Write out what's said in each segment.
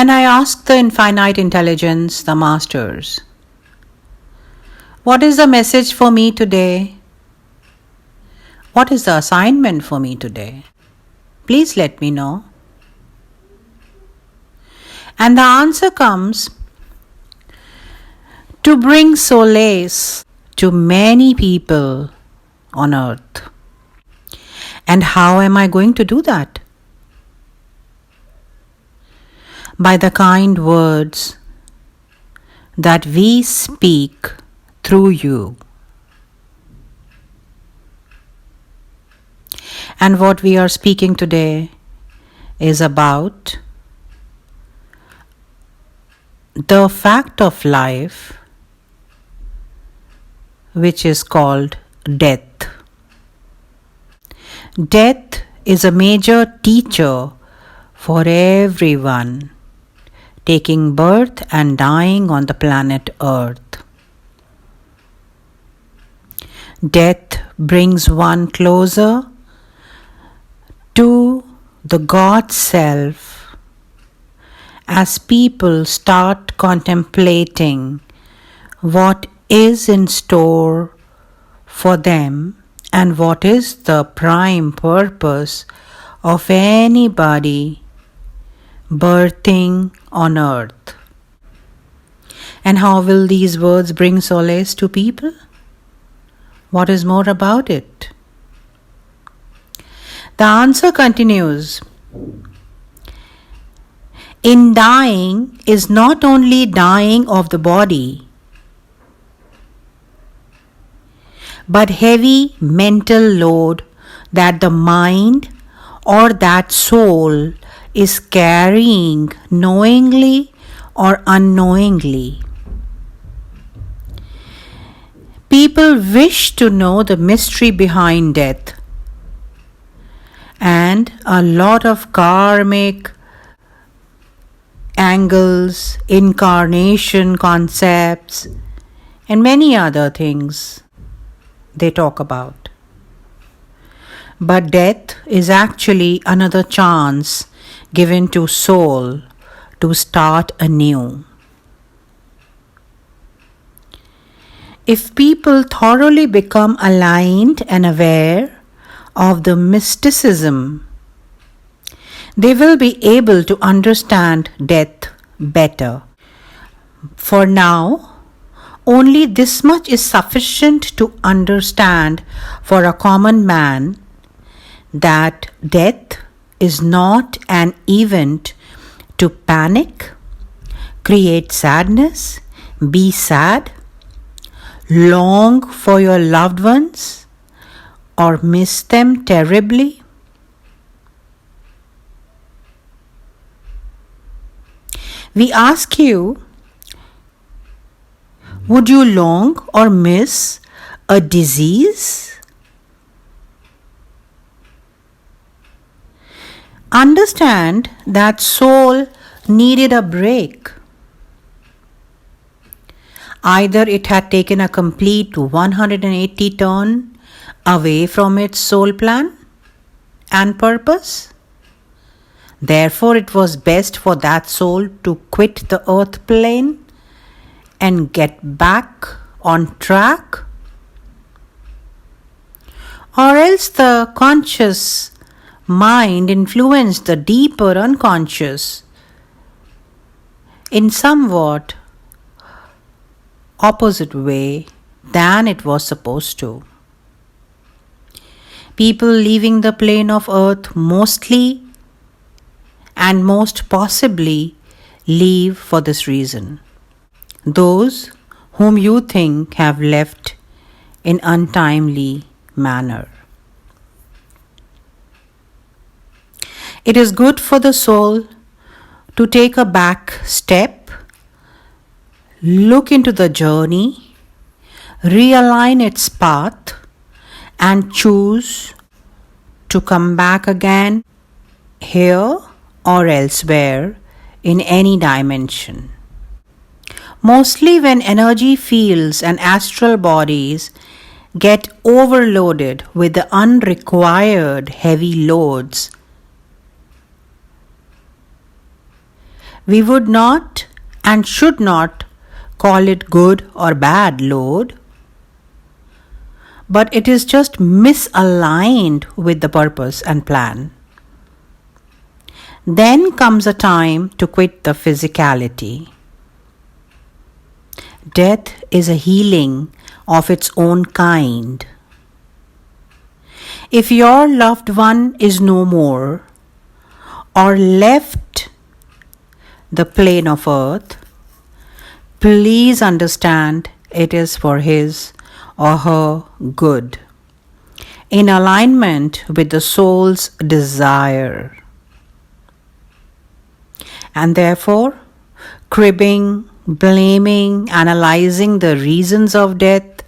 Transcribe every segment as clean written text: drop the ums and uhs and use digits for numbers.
And I asked the infinite intelligence, the masters, what is the message for me today? What is the assignment for me today? Please let me know. And the answer comes, to bring solace to many people on earth. And how am I going to do that? By the kind words that we speak through you. And what we are speaking today is about the fact of life, which is called death. Death is a major teacher for everyone taking birth and dying on the planet Earth. Death brings one closer to the God Self as people start contemplating what is in store for them and what is the prime purpose of anybody birthing on earth. And how will these words bring solace to people? What is more about it? The answer continues. In dying is not only dying of the body, but heavy mental load that the mind or that soul is carrying knowingly or unknowingly. People wish to know the mystery behind death, and a lot of karmic angles, incarnation concepts, and many other things they talk about. But death is actually another chance given to soul to start anew. If people thoroughly become aligned and aware of the mysticism, they will be able to understand death better. For now, only this much is sufficient to understand for a common man, that death is not an event to panic, create sadness, be sad, long for your loved ones, or miss them terribly. We ask you, would you long or miss a disease? Understand that soul needed a break. Either it had taken a complete 180 turn away from its soul plan and purpose. Therefore, it was best for that soul to quit the earth plane and get back on track. Or else the conscious mind influenced the deeper unconscious in somewhat opposite way than it was supposed to. People leaving the plane of earth mostly and most possibly leave for this reason. Those whom you think have left in untimely manner. It is good for the soul to take a back step, look into the journey, realign its path, and choose to come back again here or elsewhere in any dimension. Mostly when energy fields and astral bodies get overloaded with the unrequired heavy loads, We would not and should not call it good or bad, Lord, but it is just misaligned with the purpose and plan. Then comes a time to quit the physicality. Death is a healing of its own kind. If your loved one is no more or left the plane of earth, please understand it is for his or her good, in alignment with the soul's desire. And therefore, cribbing, blaming, analyzing the reasons of death,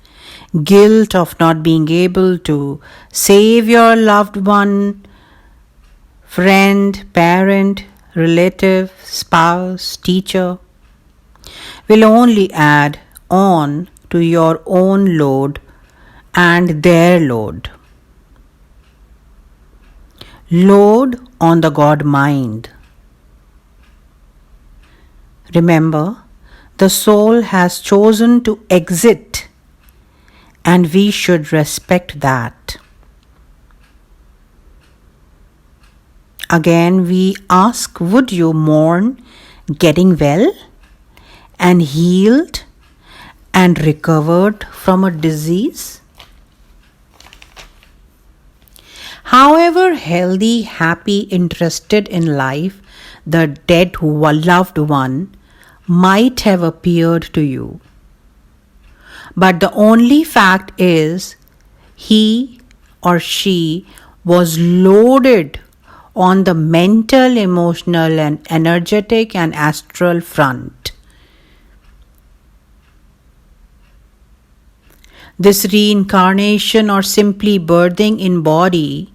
guilt of not being able to save your loved one, friend, parent, relative, spouse, teacher, will only add on to your own load and their load. Load on the God mind. Remember, the soul has chosen to exit, and we should respect that. Again, we ask, would you mourn getting well and healed and recovered from a disease? However healthy, happy, interested in life the dead loved one might have appeared to you, but the only fact is he or she was loaded on the mental, emotional, and energetic and astral front. This reincarnation or simply birthing in body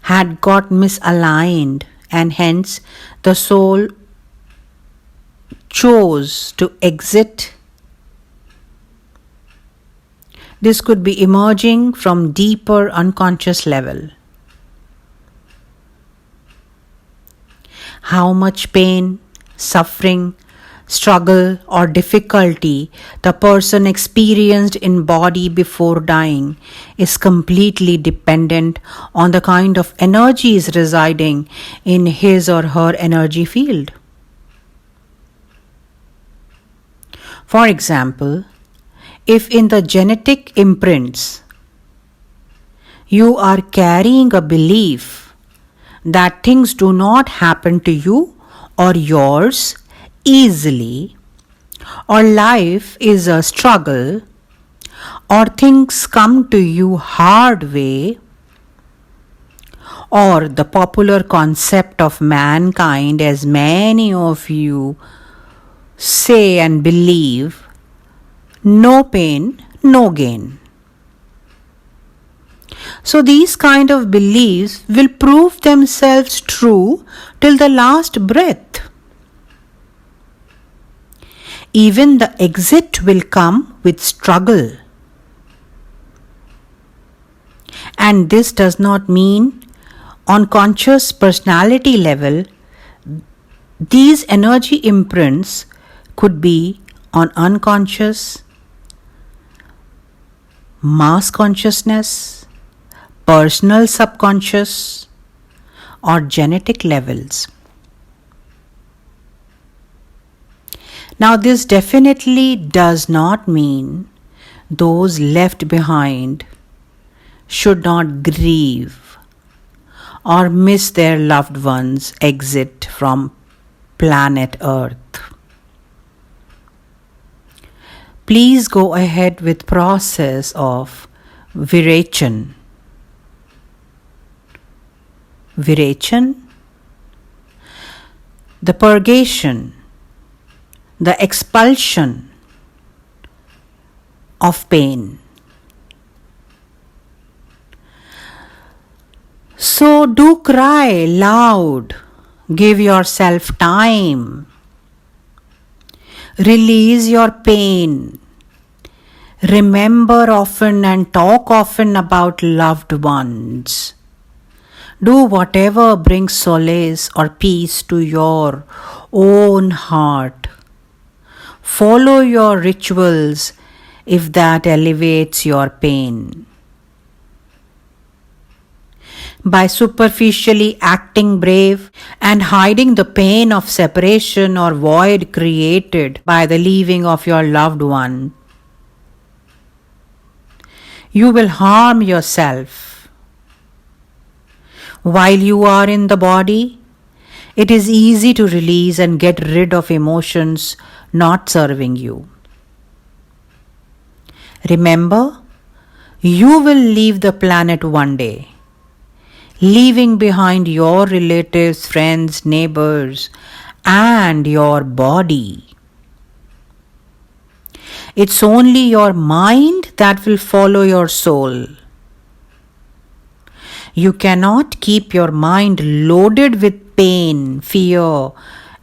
had got misaligned, and hence the soul chose to exit. This could be emerging from deeper unconscious level. How much pain, suffering, struggle or difficulty the person experienced in body before dying is completely dependent on the kind of energies residing in his or her energy field. For example, if in the genetic imprints you are carrying a belief that things do not happen to you or yours easily, or life is a struggle, or things come to you hard way, or the popular concept of mankind, as many of you say and believe, no pain, no gain. So these kind of beliefs will prove themselves true till the last breath. Even the exit will come with struggle. And this does not mean on conscious personality level, these energy imprints could be on unconscious, mass consciousness, personal subconscious, or genetic levels. Now, this definitely does not mean those left behind should not grieve or miss their loved ones' exit from planet Earth. Please go ahead with process of virachan. Virachan, the purgation, the expulsion of pain. So do cry loud, give yourself time, release your pain, remember often and talk often about loved ones. Do whatever brings solace or peace to your own heart. Follow your rituals if that elevates your pain. By superficially acting brave and hiding the pain of separation or void created by the leaving of your loved one, you will harm yourself. While you are in the body, it is easy to release and get rid of emotions not serving you. Remember, you will leave the planet one day, leaving behind your relatives, friends, neighbors, and your body. It's only your mind that will follow your soul. You cannot keep your mind loaded with pain, fear,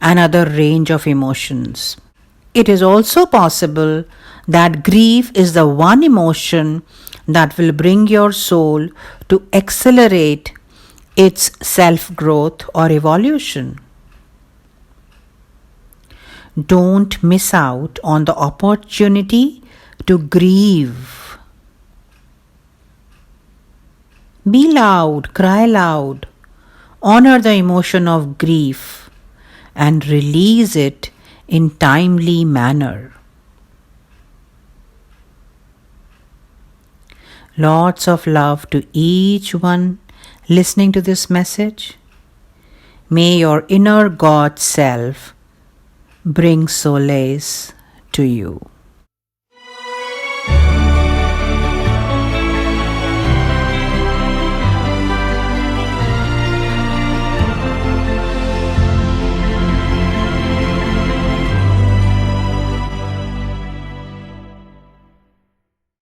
and other range of emotions. It is also possible that grief is the one emotion that will bring your soul to accelerate its self-growth or evolution. Don't miss out on the opportunity to grieve. Be loud, cry loud, honor the emotion of grief and release it in timely manner. Lots of love to each one listening to this message. May your inner God self bring solace to you.